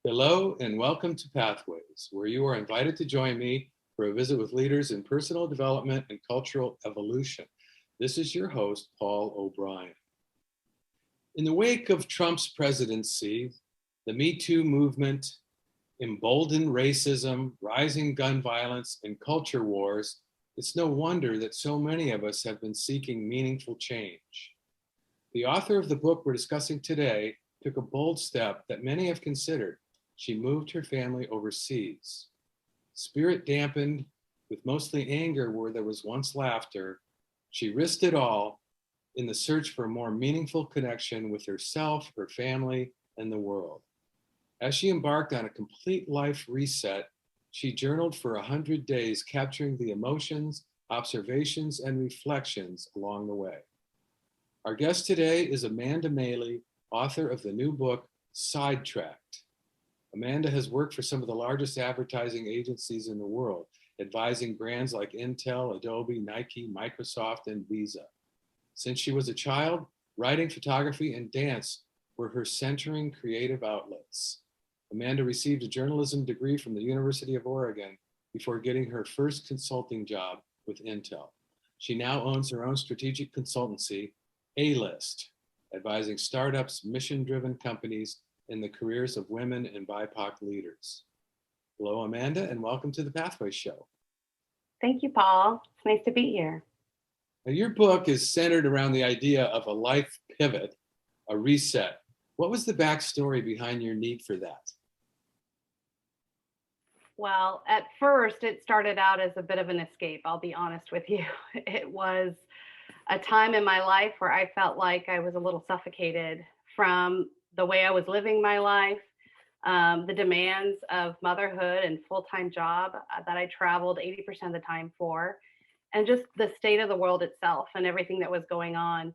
Hello and welcome to Pathways, where you are invited to join me for a visit with leaders in personal development and cultural evolution. This is your host, Paul O'Brien. In the wake of Trump's presidency, the Me Too movement, emboldened racism, rising gun violence, and culture wars, it's no wonder that so many of us have been seeking meaningful change. The author of the book we're discussing today took a bold step that many have considered. She moved her family overseas. Spirit dampened with mostly anger where there was once laughter, she risked it all in the search for a more meaningful connection with herself, her family, and the world. As she embarked on a complete life reset, she journaled for 100 days, capturing the emotions, observations, and reflections along the way. Our guest today is Amanda Mailey, author of the new book, Sidetracked. Amanda has worked for some of the largest advertising agencies in the world, advising brands like Intel, Adobe, Nike, Microsoft, and Visa. Since she was a child, writing, photography, and dance were her centering creative outlets. Amanda received a journalism degree from the University of Oregon before getting her first consulting job with Intel. She now owns her own strategic consultancy, A-List, advising startups, mission-driven companies, in the careers of women and BIPOC leaders. Hello, Amanda, and welcome to the Pathways Show. Thank you, Paul. It's nice to be here. Now, your book is centered around the idea of a life pivot, a reset. What was the backstory behind your need for that? Well, at first, it started out as a bit of an escape, I'll be honest with you. It was a time in my life where I felt like I was a little suffocated from the way I was living my life, the demands of motherhood and full-time job that I traveled 80% of the time for, and just the state of the world itself and everything that was going on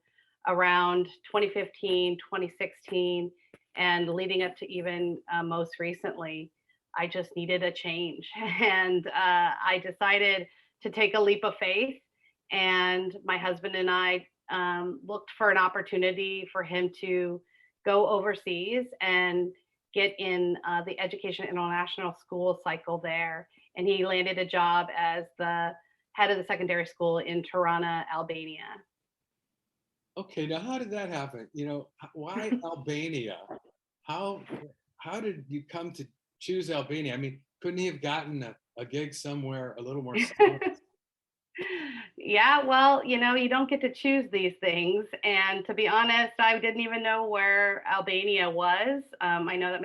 around 2015, 2016, and leading up to even most recently. I just needed a change. And I decided to take a leap of faith. And my husband and I looked for an opportunity for him to go overseas and get in the Education International School cycle there. And he landed a job as the head of the secondary school in Tirana, Albania. Okay, now how did that happen? Why Albania? How did you come to choose Albania? I mean, couldn't he have gotten a gig somewhere a little more stable? Yeah, well, you don't get to choose these things. And to be honest, I didn't even know where Albania was. I know that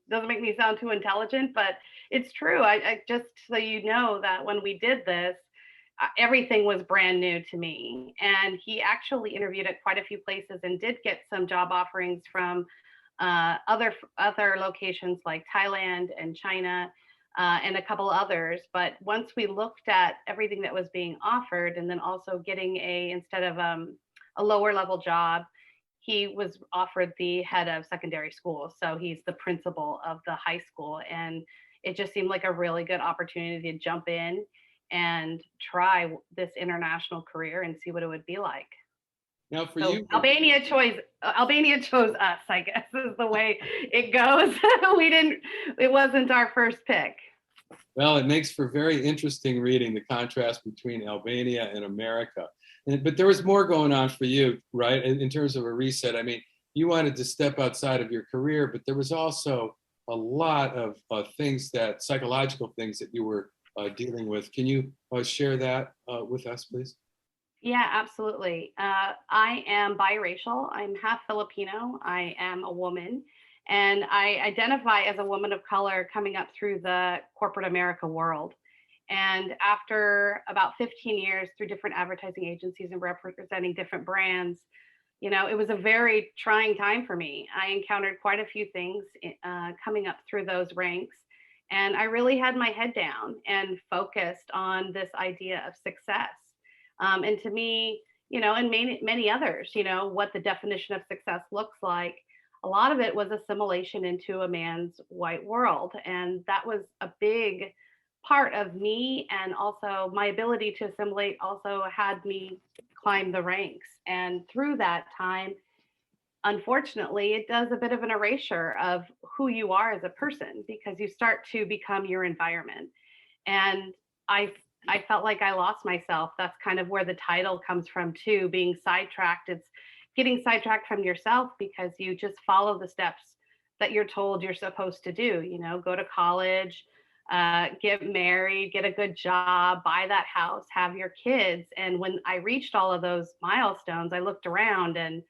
doesn't make me sound too intelligent, but it's true. I just so you know that when we did this, everything was brand new to me. And he actually interviewed at quite a few places and did get some job offerings from other locations like Thailand and China. And a couple others. But once we looked at everything that was being offered, and then also getting instead of a lower level job, he was offered the head of secondary school. So he's the principal of the high school. And it just seemed like a really good opportunity to jump in and try this international career and see what it would be like. Now, for So you, Albania chose us, I guess, is the way it goes. It wasn't our first pick. well, it makes for very interesting reading, the contrast between Albania and America. But there was more going on for you, right? In terms of a reset. I mean, you wanted to step outside of your career, but there was also a lot of psychological things that you were dealing with. Can you share that with us, please? Yeah, absolutely. I am biracial. I'm half Filipino. I am a woman, and I identify as a woman of color coming up through the corporate America world. And after about 15 years through different advertising agencies and representing different brands, it was a very trying time for me. I encountered quite a few things coming up through those ranks. And I really had my head down and focused on this idea of success. And to me, and many others, what the definition of success looks like, a lot of it was assimilation into a man's white world. And that was a big part of me. And also my ability to assimilate also had me climb the ranks. And through that time, unfortunately, it does a bit of an erasure of who you are as a person, because you start to become your environment. And I felt like I lost myself. That's kind of where the title comes from too, being sidetracked. It's getting sidetracked from yourself because you just follow the steps that you're told you're supposed to do, go to college, get married, get a good job, buy that house, have your kids. And when I reached all of those milestones, I looked around and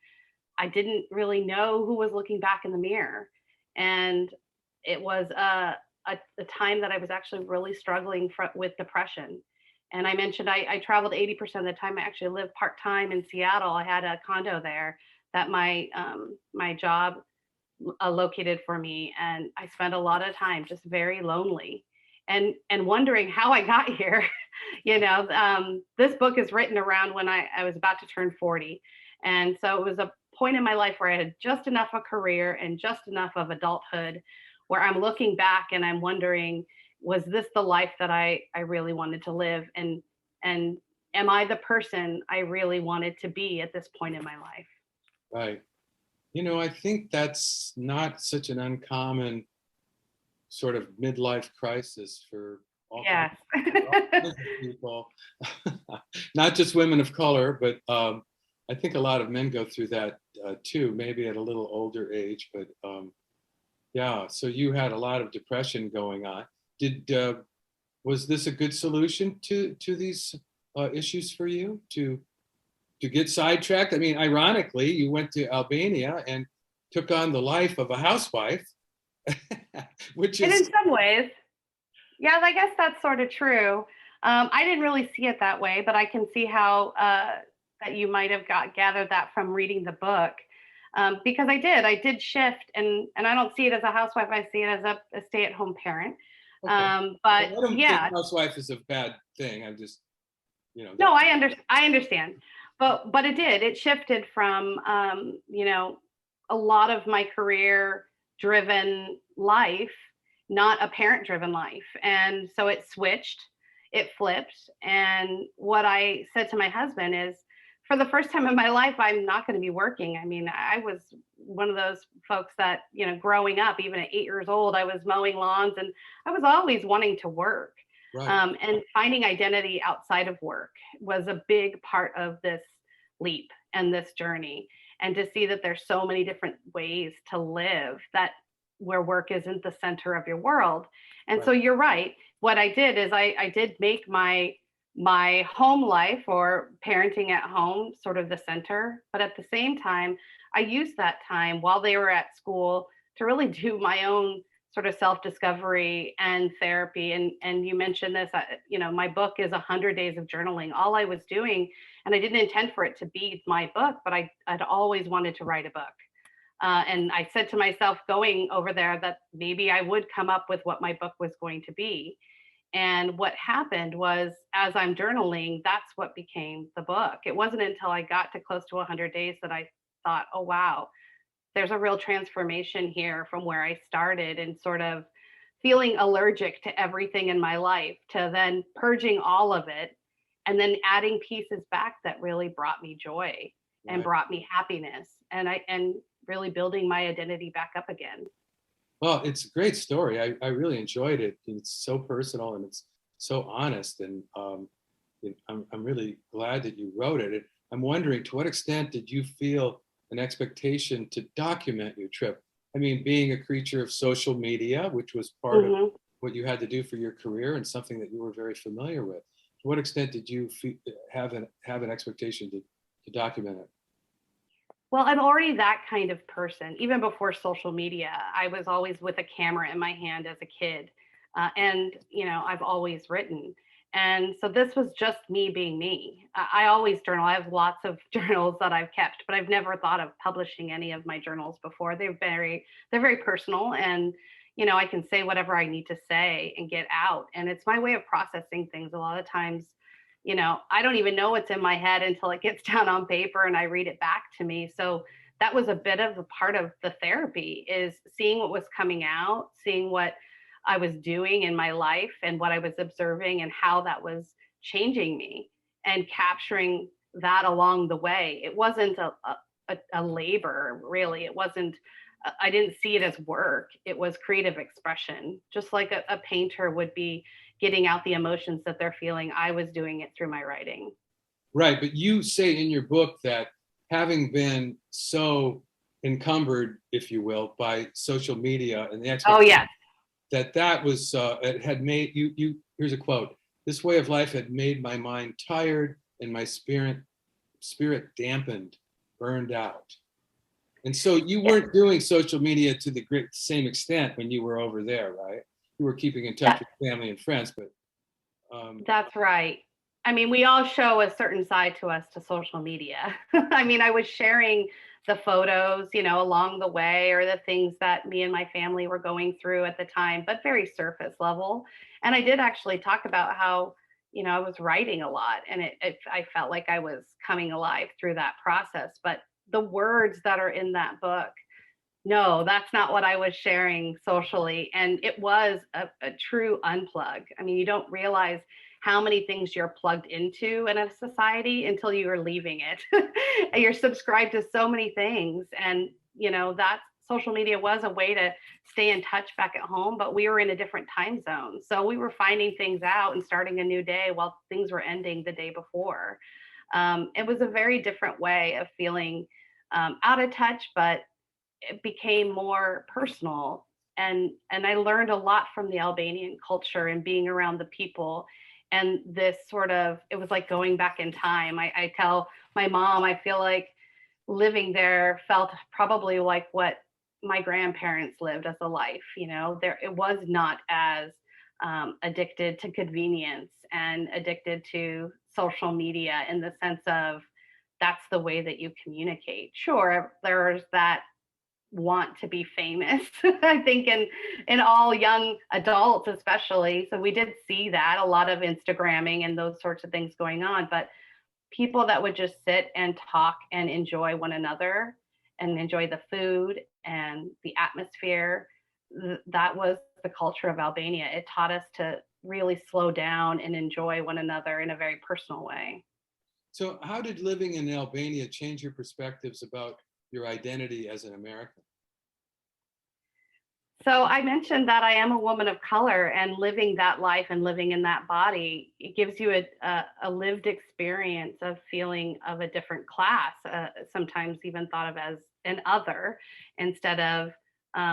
I didn't really know who was looking back in the mirror. And it was a time that I was actually really struggling with depression. And I mentioned I traveled 80% of the time. I actually lived part-time in Seattle. I had a condo there that my job located for me. And I spent a lot of time just very lonely and wondering how I got here. This book is written around when I was about to turn 40. And so it was a point in my life where I had just enough of a career and just enough of adulthood where I'm looking back and I'm wondering, was this the life that I really wanted to live? And am I the person I really wanted to be at this point in my life? Right. I think that's not such an uncommon sort of midlife crisis for all Yes. kinds of people, not just women of color, but I think a lot of men go through that too, maybe at a little older age. But yeah, so you had a lot of depression going on. Was this a good solution to these issues for you to get sidetracked? I mean, ironically, you went to Albania and took on the life of a housewife, which And is in some ways, yeah, I guess that's sort of true. I didn't really see it that way, but I can see how that you might have gathered that from reading the book. Because I did shift, and I don't see it as a housewife. I see it as a stay-at-home parent. okay. But I don't yeah, think housewife is a bad thing. I'm just, no, I understand, but it shifted from a lot of my career driven life, not a parent driven life, and so it flipped. And what I said to my husband is, for the first time in my life, I'm not going to be working. I mean, I was one of those folks that, growing up, even at 8 years old, I was mowing lawns and I was always wanting to work. right. And finding identity outside of work was a big part of this leap and this journey. And to see that there's so many different ways to live, that where work isn't the center of your world. And Right. so you're right. What I did is I did make my home life or parenting at home sort of the center. But at the same time, I used that time while they were at school to really do my own sort of self-discovery and therapy. And you mentioned this, my book is 100 days of journaling. All I was doing, and I didn't intend for it to be my book, but I'd always wanted to write a book. And I said to myself going over there that maybe I would come up with what my book was going to be. And what happened was, as I'm journaling, that's what became the book. It wasn't until I got to close to 100 days that I thought, oh, wow, there's a real transformation here from where I started and sort of feeling allergic to everything in my life, to then purging all of it and then adding pieces back that really brought me joy and Right. brought me happiness, and really building my identity back up again. Well, it's a great story. I really enjoyed it. It's so personal and it's so honest. And I'm really glad that you wrote it. And I'm wondering, to what extent did you feel an expectation to document your trip? I mean, being a creature of social media, which was part of what you had to do for your career and something that you were very familiar with. To what extent did you have an expectation to document it? Well, I'm already that kind of person. Even before social media, I was always with a camera in my hand as a kid. I've always written. And so this was just me being me. I always journal. I have lots of journals that I've kept, but I've never thought of publishing any of my journals before. They're very personal, and I can say whatever I need to say and get out. And it's my way of processing things. A lot of times, I don't even know what's in my head until it gets down on paper and I read it back to me. So that was a bit of a part of the therapy, is seeing what was coming out, seeing what I was doing in my life and what I was observing and how that was changing me, and capturing that along the way. It wasn't a labor, really. It wasn't I didn't see it as work. It was creative expression, just like a painter would be getting out the emotions that they're feeling. I was doing it through my writing. Right, but you say in your book that having been so encumbered, if you will, by social media and the Oh, expectation yes. that was it had made you. Here's a quote: "This way of life had made my mind tired and my spirit dampened, burned out." And so you Yeah, weren't doing social media to the great same extent when you were over there, right? You were keeping in touch that, with family and friends, but that's right. I mean, we all show a certain side to us to social media. I mean, I was sharing the photos, along the way, or the things that me and my family were going through at the time, but very surface level. And I did actually talk about how, I was writing a lot, and I felt like I was coming alive through that process. But the words that are in that book, no, that's not what I was sharing socially. And it was a true unplug. I mean, you don't realize how many things you're plugged into in a society until you are leaving it. And you're subscribed to so many things. And, that social media was a way to stay in touch back at home, but we were in a different time zone. So we were finding things out and starting a new day while things were ending the day before. It was a very different way of feeling out of touch, but it became more personal, and I learned a lot from the Albanian culture and being around the people, and this sort of, it was like going back in time. I tell my mom, I feel like living there felt probably like what my grandparents lived as a life. There, it was not as addicted to convenience and addicted to social media in the sense of that's the way that you communicate. Sure, there's that want to be famous. I think in all young adults especially, so we did see that a lot of Instagramming and those sorts of things going on, but people that would just sit and talk and enjoy one another and enjoy the food and the atmosphere, that was the culture of Albania. It taught us to really slow down and enjoy one another in a very personal way. so how did living in Albania change your perspectives about your identity as an American? So I mentioned that I am a woman of color, and living that life and living in that body, it gives you a lived experience of feeling of a different class, sometimes even thought of as an other, instead of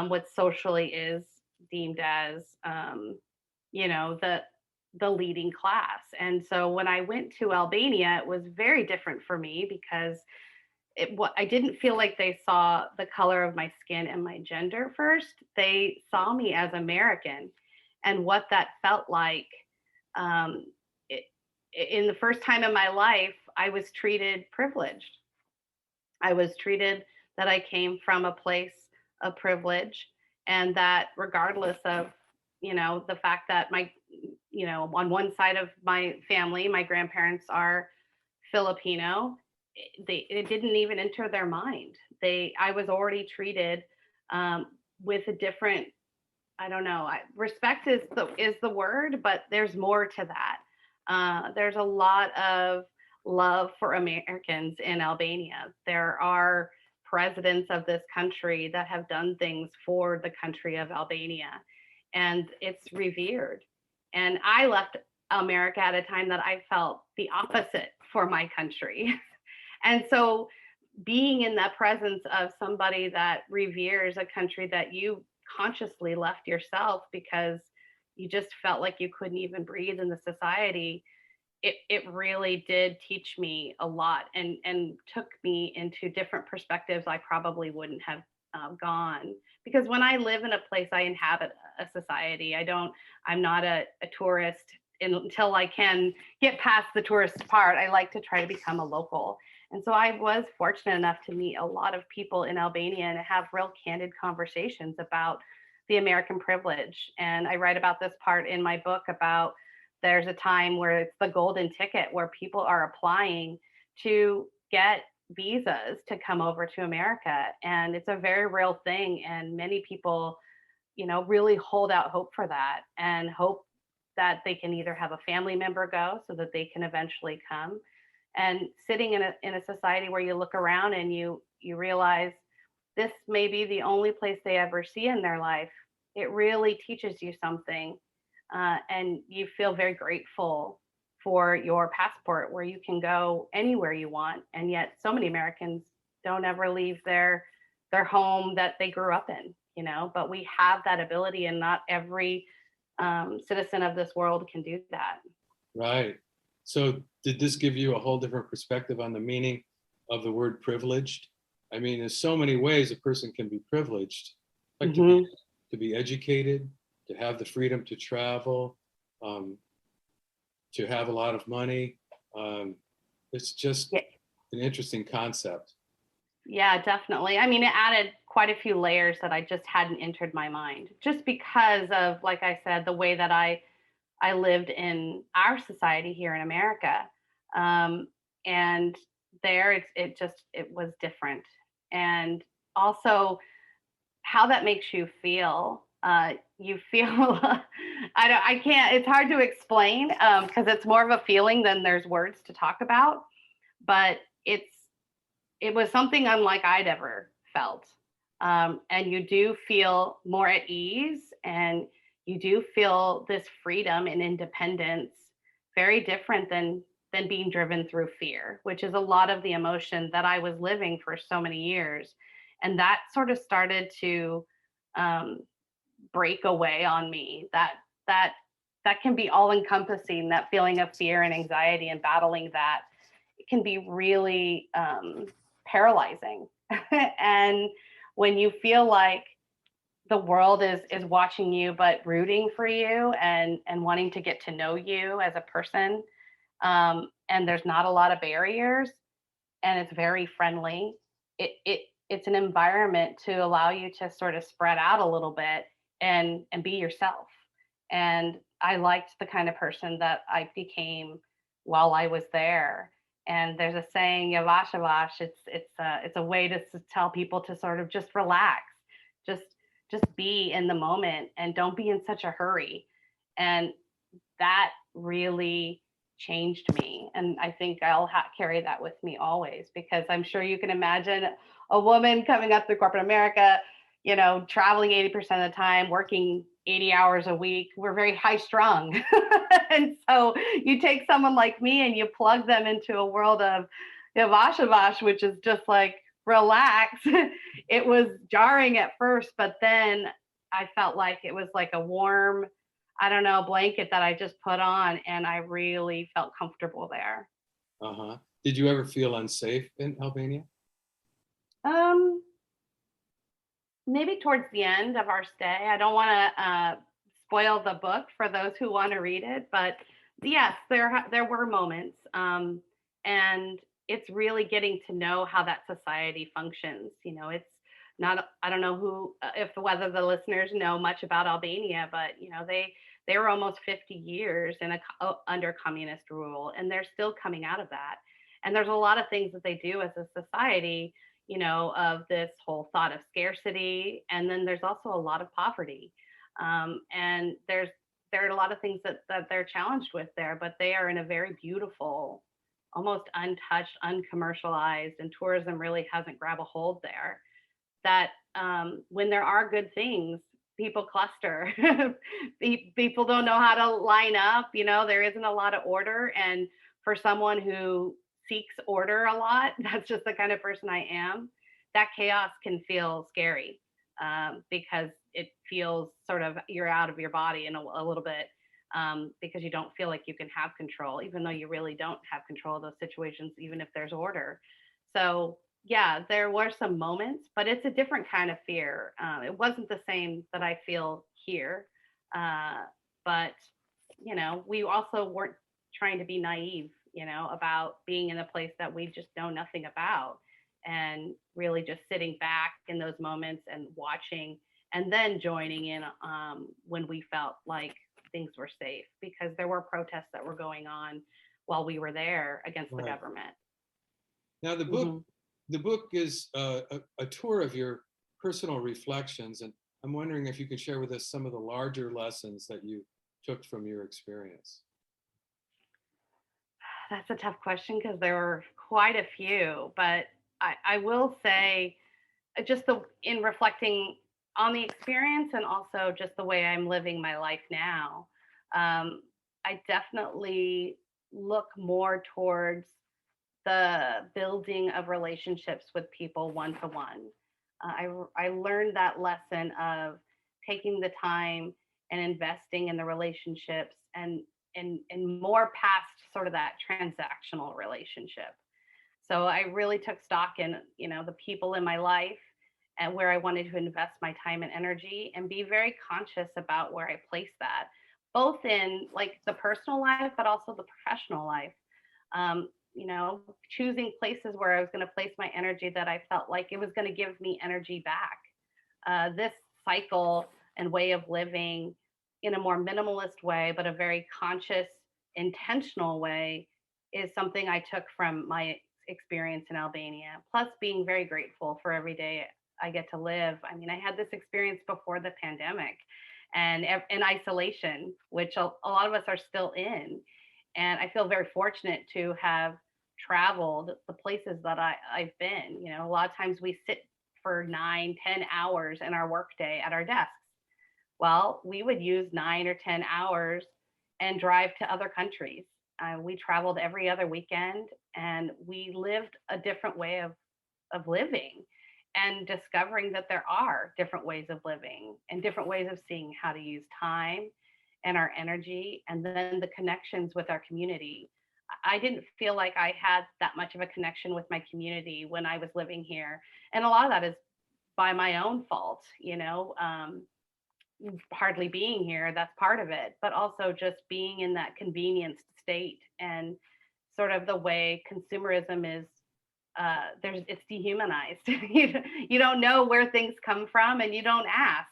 what socially is deemed as, the leading class. And so when I went to Albania, it was very different for me because what I didn't feel like they saw the color of my skin and my gender first. They saw me as American, and what that felt like. Um, it, in the first time in my life, I was treated privileged. I was treated that I came from a place of privilege, and that regardless of, the fact that on one side of my family, my grandparents are Filipino, it didn't even enter their mind. I was already treated with a different, I don't know, respect is the word, but there's more to that. There's a lot of love for Americans in Albania. There are presidents of this country that have done things for the country of Albania, and it's revered. And I left America at a time that I felt the opposite for my country. And so being in that presence of somebody that reveres a country that you consciously left yourself because you just felt like you couldn't even breathe in the society, it really did teach me a lot, and took me into different perspectives I probably wouldn't have gone, because when I live in a place, I inhabit a society. I'm not a tourist until I can get past the tourist part. I like to try to become a local. And so I was fortunate enough to meet a lot of people in Albania and have real candid conversations about the American privilege. And I write about this part in my book about there's a time where it's the golden ticket where people are applying to get visas to come over to America. And it's a very real thing. And many people, really hold out hope for that and hope that they can either have a family member go so that they can eventually come. And sitting in a society where you look around and you realize this may be the only place they ever see in their life, it really teaches you something. And you feel very grateful for your passport where you can go anywhere you want. And yet so many Americans don't ever leave their home that they grew up in, but we have that ability, and not every citizen of this world can do that. Right. So did this give you a whole different perspective on the meaning of the word privileged? I mean, there's so many ways a person can be privileged, like to be educated, to have the freedom to travel, to have a lot of money. It's just Yeah. an interesting concept. Yeah, definitely. I mean, it added quite a few layers that I just hadn't entered my mind, just because of, like I said, the way that I lived in our society here in America. And there it was different. And also how that makes you feel. You feel, I can't, it's hard to explain because it's more of a feeling than there's words to talk about, but it was something unlike I'd ever felt. And you do feel more at ease, and you do feel this freedom and independence, very different than being driven through fear, which is a lot of the emotion that I was living for so many years. And that sort of started to um, break away on me. That can be all encompassing, that feeling of fear and anxiety and battling that. It can be really paralyzing. And when you feel like the world is watching you but rooting for you and wanting to get to know you as a person, and there's not a lot of barriers, and it's very friendly, it's an environment to allow you to sort of spread out a little bit and be yourself. And I liked the kind of person that I became while I was there. And there's a saying, yavash yavash. It's a way to tell people to sort of just relax, just just be in the moment, and don't be in such a hurry. And that really changed me. And I think I'll carry that with me always, because I'm sure you can imagine a woman coming up through corporate America, traveling 80% of the time, working 80 hours a week. We're very high strung. And so you take someone like me and you plug them into a world of Yavashavash, which is just like relax. It was jarring at first, but then I felt like it was like a warm, I don't know, blanket that I just put on, and I really felt comfortable there. Uh-huh. Did you ever feel unsafe in Albania? Um, Maybe towards the end of our stay. I don't want to spoil the book for those who want to read it, but yes, there were moments, and it's really getting to know how that society functions. It's not. I don't know if whether the listeners know much about Albania, but they were almost 50 years under communist rule, and they're still coming out of that. And there's a lot of things that they do as a society, of this whole thought of scarcity. And then there's also a lot of poverty. And there are a lot of things that they're challenged with there, but they are in a very beautiful, almost untouched, uncommercialized, and tourism really hasn't grabbed a hold there. That when there are good things, people cluster. People don't know how to line up. There isn't a lot of order. And for someone who seeks order a lot, that's just the kind of person I am. That chaos can feel scary, because it feels sort of you're out of your body in a little bit, because you don't feel like you can have control, even though you really don't have control of those situations, even if there's order. So yeah, there were some moments, but it's a different kind of fear. It wasn't the same that I feel here, but we also weren't trying to be naive, about being in a place that we just know nothing about, and really just sitting back in those moments and watching, and then joining in when we felt like things were safe, because there were protests that were going on while we were there against the government. Now the book is a tour of your personal reflections, and I'm wondering if you could share with us some of the larger lessons that you took from your experience. That's a tough question because there were quite a few, but I will say just in reflecting on the experience and also just the way I'm living my life now, I definitely look more towards the building of relationships with people one to one. I learned that lesson of taking the time and investing in the relationships and more past sort of that transactional relationship. So I really took stock in, the people in my life and where I wanted to invest my time and energy and be very conscious about where I place that, both in like the personal life, but also the professional life. Choosing places where I was going to place my energy that I felt like it was going to give me energy back. This cycle and way of living in a more minimalist way, but a very conscious, intentional way is something I took from my experience in Albania, plus being very grateful for every day I get to live. I mean, I had this experience before the pandemic and in isolation, which a lot of us are still in. And I feel very fortunate to have traveled the places that I've been. A lot of times we sit for 9, 10 hours in our workday at our desks. Well, we would use 9 or 10 hours and drive to other countries. We traveled every other weekend and we lived a different way of living and discovering that there are different ways of living and different ways of seeing how to use time and our energy and then the connections with our community. I didn't feel like I had that much of a connection with my community when I was living here. And a lot of that is by my own fault, hardly being here, that's part of it, but also just being in that convenienced state and sort of the way consumerism is it's dehumanized. You don't know where things come from and you don't ask.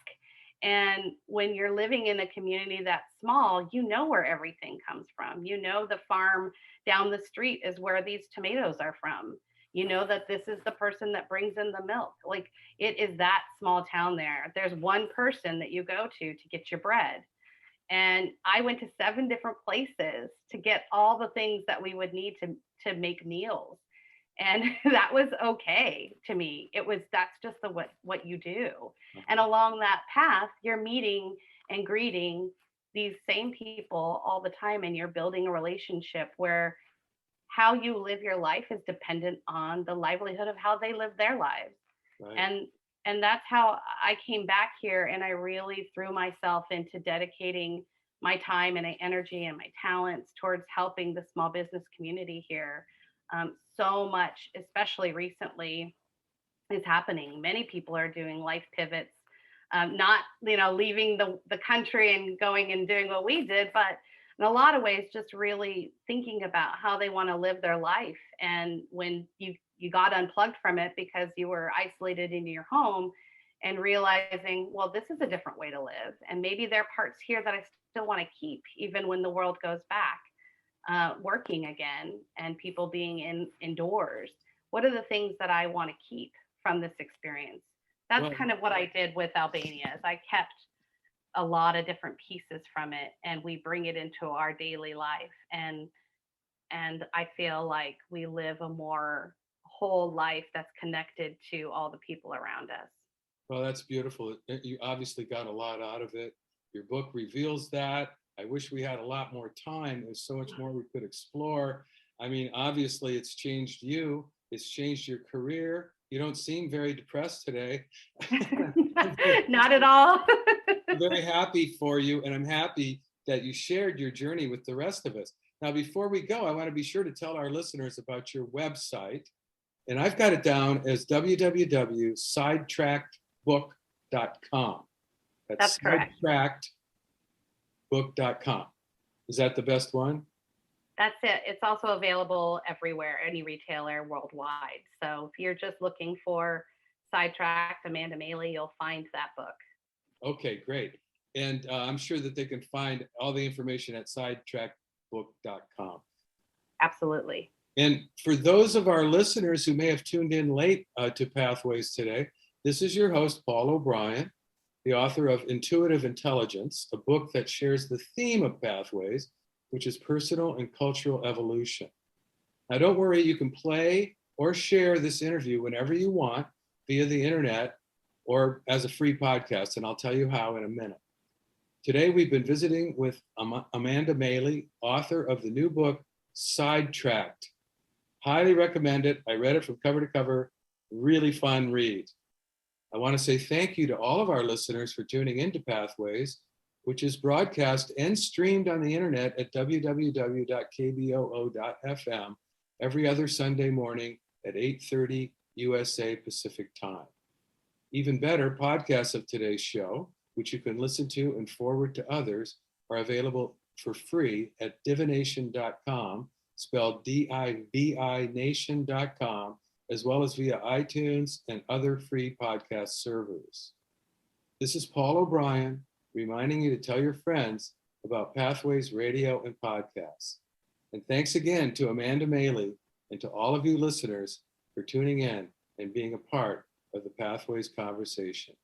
And when you're living in a community that's small, you know where everything comes from. The farm down the street is where these tomatoes are from. That this is the person that brings in the milk. Like it is that small town there. There's one person that you go to get your bread. And I went to 7 different places to get all the things that we would need to make meals. And that was okay to me. That's just what you do. And along that path, you're meeting and greeting these same people all the time, and you're building a relationship where how you live your life is dependent on the livelihood of how they live their lives. Right. And that's how I came back here, and I really threw myself into dedicating my time and energy and my talents towards helping the small business community here. So much, especially recently, is happening. Many people are doing life pivots, not leaving the country and going and doing what we did, but in a lot of ways, just really thinking about how they want to live their life. And when you got unplugged from it because you were isolated in your home and realizing, well, this is a different way to live. And maybe there are parts here that I still want to keep, even when the world goes back, working again and people being indoors. What are the things that I want to keep from this experience? That's kind of what I did with Albania, is I kept a lot of different pieces from it and we bring it into our daily life. And I feel like we live a more whole life that's connected to all the people around us. Well, that's beautiful. You obviously got a lot out of it. Your book reveals that. I wish we had a lot more time. There's so much more we could explore. I mean, obviously it's changed you. It's changed your career. You don't seem very depressed today. Not at all. I'm very happy for you, and I'm happy that you shared your journey with the rest of us. Now, before we go, I want to be sure to tell our listeners about your website. And I've got it down as www.sidetrackedbook.com. That's correct. sidetrackedbook.com. Is that the best one? That's it. It's also available everywhere, any retailer worldwide. So if you're just looking for Sidetracked, Amanda Mailey, you'll find that book. Okay, great. And I'm sure that they can find all the information at sidetrackedbook.com. Absolutely. And for those of our listeners who may have tuned in late to Pathways today, this is your host, Paul O'Brien, the author of Intuitive Intelligence, a book that shares the theme of Pathways, which is personal and cultural evolution. Now, don't worry, you can play or share this interview whenever you want. via the internet or as a free podcast, and I'll tell you how in a minute. Today, we've been visiting with Amanda Mailey, author of the new book, Sidetracked. Highly recommend it. I read it from cover to cover. Really fun read. I want to say thank you to all of our listeners for tuning into Pathways, which is broadcast and streamed on the internet at www.kboo.fm every other Sunday morning at 8:30 USA Pacific Time. Even better, podcasts of today's show, which you can listen to and forward to others, are available for free at divination.com, spelled D-I-V-I nation.com, as well as via iTunes and other free podcast servers. This is Paul O'Brien, reminding you to tell your friends about Pathways Radio and podcasts. And thanks again to Amanda Mailey and to all of you listeners for tuning in and being a part of the Pathways conversation.